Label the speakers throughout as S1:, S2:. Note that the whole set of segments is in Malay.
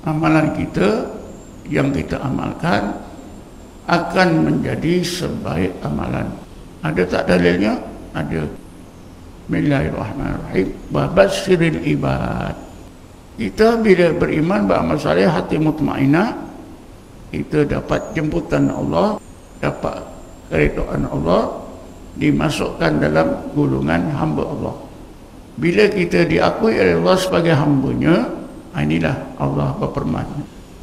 S1: amalan kita yang kita amalkan akan menjadi sebaik amalan. Ada tak dalilnya? Ada. Bismillahirrahmanirrahim. Wa basyiril ibad. Kita bila beriman beramal saleh, hati mutmainah, kita dapat jemputan Allah, dapat keridhaan Allah, dimasukkan dalam golongan hamba Allah. Bila kita diakui oleh Allah sebagai hambanya, inilah Allah berfirman,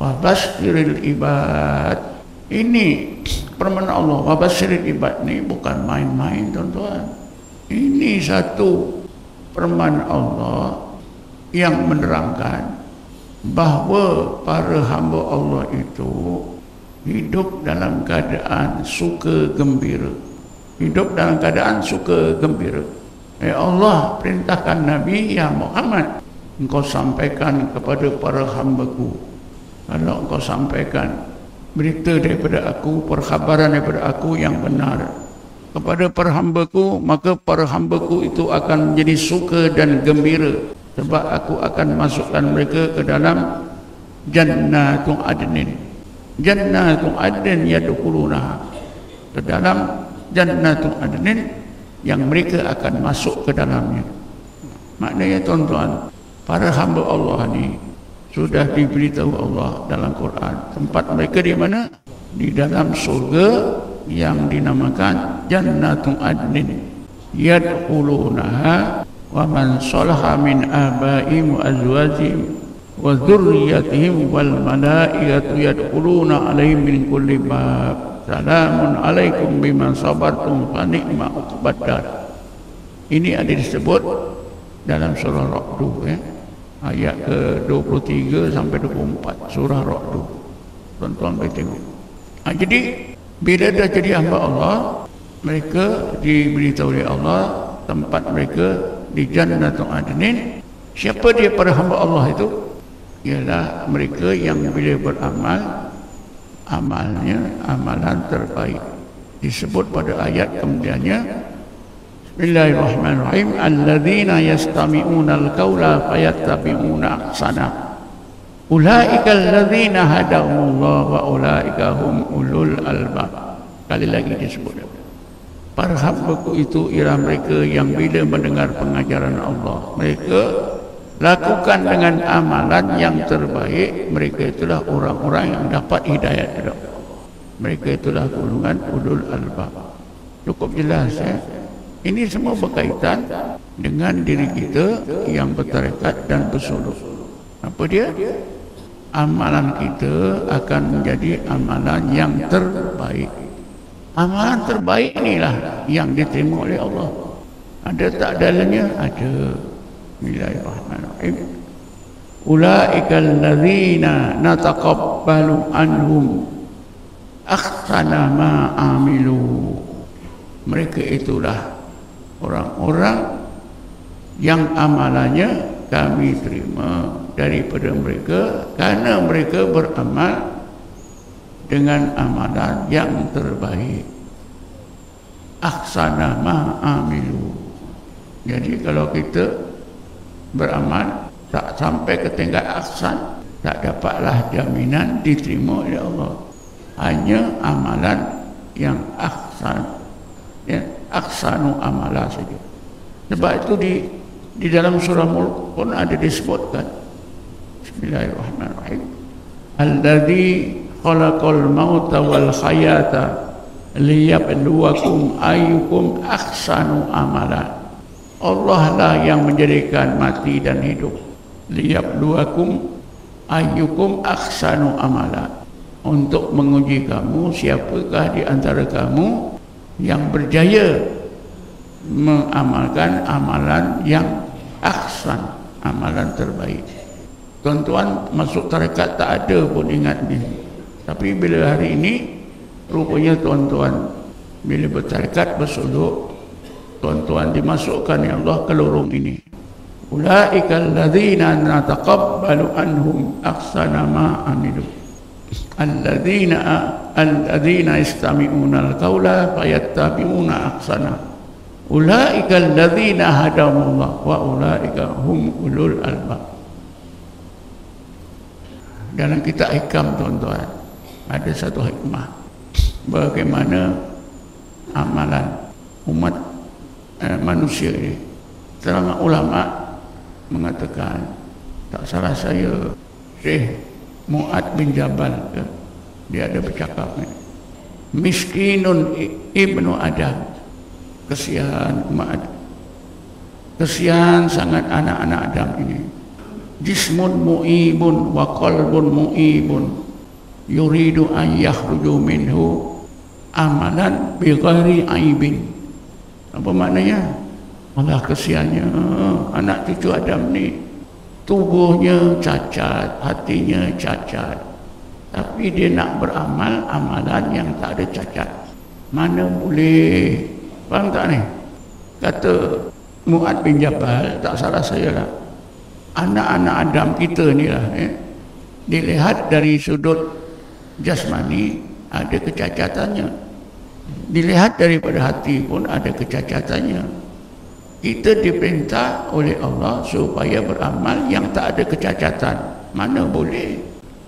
S1: wa basyiril ibad. Ini permohonan Allah, wa basyiril ibad ni bukan main-main tuan-tuan. Ini satu permohonan Allah yang menerangkan bahawa para hamba Allah itu hidup dalam keadaan suka gembira. Hidup dalam keadaan suka gembira. Allah perintahkan Nabi, ya Muhammad, engkau sampaikan kepada para hamba-Ku. Kalau engkau sampaikan berita daripada aku, perkhabaran daripada aku yang benar kepada para hamba-Ku, maka para hamba-Ku itu akan menjadi suka dan gembira. Sebab aku akan masukkan mereka ke dalam Jannatul Adnin. Jannatul Adnin yadkhulunaha. Ke dalam Jannatul Adnin yang mereka akan masuk ke dalamnya. Maknanya tuan-tuan, para hamba Allah ni sudah diberitahu Allah dalam Quran tempat mereka di mana? Di dalam surga yang dinamakan Jannatul Adnin yadkhulunaha wa man salaha min abaihim wa azwajihim wa dzurriyyatihim wal malaikatu yadkhuluna alaihim min kulli bab salamun alaikum bima sabartum fa ni'ma uqbadar. Ini ada disebut dalam surah Ra'd ayat ke-23 sampai 24 surah Ra'd. Tuan-tuan boleh tengok. Jadi bila dah jadi hamba Allah, mereka diberitahu oleh Allah tempat mereka di Jannatul Adnin. Siapa dia para hamba Allah itu? Ialah mereka yang bila beramal, amalnya amalan terbaik. Disebut pada ayat kemudiannya, Bismillahirrahmanirrahim, alladzina yastami'una al-qawla fayattabi'una ahsana. Ulaika alladzina hadahumullah wa ulaika hum ulul albab. Kali lagi disebut. Para hamba-Ku itu ialah mereka yang bila mendengar pengajaran Allah, mereka lakukan dengan amalan yang terbaik. Mereka itulah orang-orang yang dapat hidayat dari Allah. Mereka itulah golongan ulul albab. Cukup jelas ya. Ini semua berkaitan dengan diri kita yang bertarekat dan bersuluk. Apa dia? Amalan kita akan menjadi amalan yang terbaik. Amalan terbaik inilah yang diterima oleh Allah. Ada tak dalilnya? Ada. Bismillahirrahmanirrahim. Ulaikal ladzina nataqabbalu anhum ahsana ma amilu. Mereka itulah orang-orang yang amalannya kami terima daripada mereka karena mereka beramal dengan amalan yang terbaik. Ahsana ma amilu. Jadi kalau kita beramal tak sampai ke tingkat ahsan, tak dapatlah jaminan diterima oleh Allah. Hanya amalan yang ahsan, ya, ahsanu amala saja. Sebab itu di dalam surah Mulk pun ada disebutkan. Bismillahirrahmanirrahim. Alladzi khalaqal mauta wal hayata liyabluwakum ayyukum ahsanu amala. Allah lah yang menjadikan mati dan hidup. Liyabluwakum ayyukum ahsanu amala. Untuk menguji kamu siapakah di antara kamu yang berjaya mengamalkan amalan yang ahsan, amalan terbaik. Tuan-tuan masuk tarekat tak ada pun ingat ni. Tapi bila hari ini rupanya tuan-tuan bila bertarekat bersuluk, tuan-tuan dimasukkan ya Allah ke lorong ini. Ulaikal ladzina nataqabbalu anhum ahsana ma amilu. Alladzina istami'una al-qawla fayattabi'una ahsana. Ulaikal ladzina hadahumullah wa ulaika hum ulul albab. dalam kitab Hikam tuan-tuan ada satu hikmah bagaimana amalan umat manusia ini. Setengah ulama mengatakan, tak salah saya, Syekh Mu'ad bin Jabal, dia ada bercakap ni, miskinun ibnu Adam, kesian umat Adam, kesian sangat anak-anak Adam ini. Jismun mu'ibun wa qalbun mu'ibun yuridu an yakhruju minhu amalan bi ghairi aibin. Apa maknanya? Allah, kesiannya anak cucu Adam ni, tubuhnya cacat, hatinya cacat, tapi dia nak beramal amalan yang tak ada cacat. Mana boleh? Faham tak ni? Kata Mu'ad bin Jabal, tak salah saya lah, anak-anak Adam kita ni lah, dilihat dari sudut jasmani ada kecacatannya, dilihat daripada hati pun ada kecacatannya. Kita diperintah oleh Allah supaya beramal yang tak ada kecacatan. Mana boleh?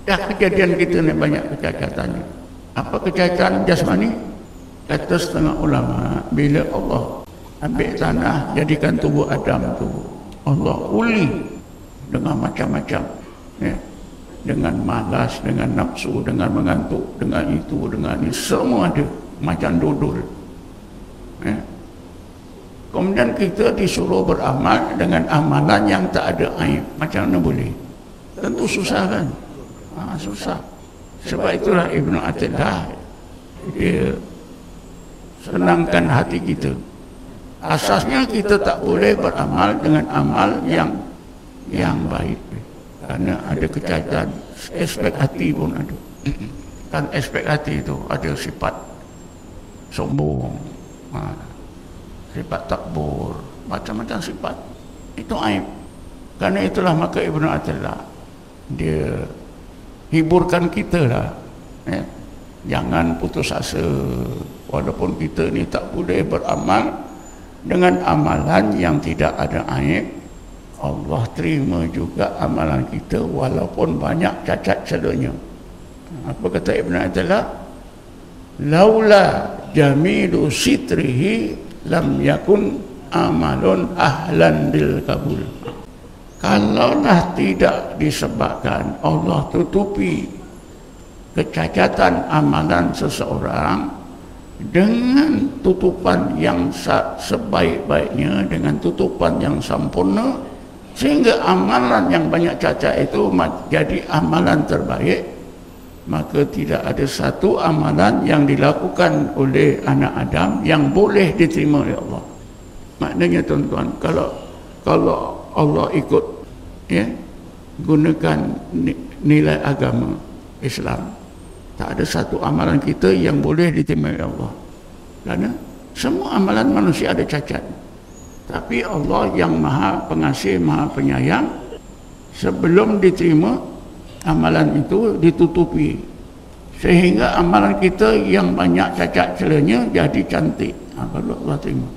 S1: Dah kejadian kita ni banyak kecacatannya. Apa kecacatan jasmani? Kata setengah ulama, bila Allah ambil tanah jadikan tubuh Adam tu, Allah uli dengan macam-macam, ya, dengan malas, dengan nafsu, dengan mengantuk, dengan itu, dengan ini, semua ada macam dodol, ya. Kemudian kita disuruh beramal dengan amalan yang tak ada aib. Macam mana boleh? Tentu susah kan? Susah. Sebab itulah Ibnu Athilah dia senangkan hati kita. Asasnya kita tak boleh beramal dengan amal yang baik, karena ada kecacatan. Aspek hati pun ada. Kan aspek hati itu ada sifat sombong, sifat takbur, macam-macam sifat. Itu aib. Karena itulah maka Ibnu Athilah dia hiburkan kita lah, ya. Jangan putus asa, walaupun kita ni tak boleh beramal dengan amalan yang tidak ada aib, Allah terima juga amalan kita walaupun banyak cacat celanya. Apa kata Ibnu Athilah? Laula jamilu sitrihi lam yakun amalun ahlan lil kabul. Kalaulah tidak disebabkan Allah tutupi kecacatan amalan seseorang dengan tutupan yang sebaik-baiknya, dengan tutupan yang sempurna, sehingga amalan yang banyak cacat itu jadi amalan terbaik, maka tidak ada satu amalan yang dilakukan oleh anak Adam yang boleh diterima oleh Allah. Maknanya tuan-tuan, kalau Allah ikut, ya, gunakan nilai agama Islam, tak ada satu amalan kita yang boleh diterima oleh Allah. Kerana semua amalan manusia ada cacat. Tapi Allah yang Maha Pengasih, Maha Penyayang, sebelum diterima amalan itu ditutupi, sehingga amalan kita yang banyak cacat celanya jadi cantik. Baru Allah terima.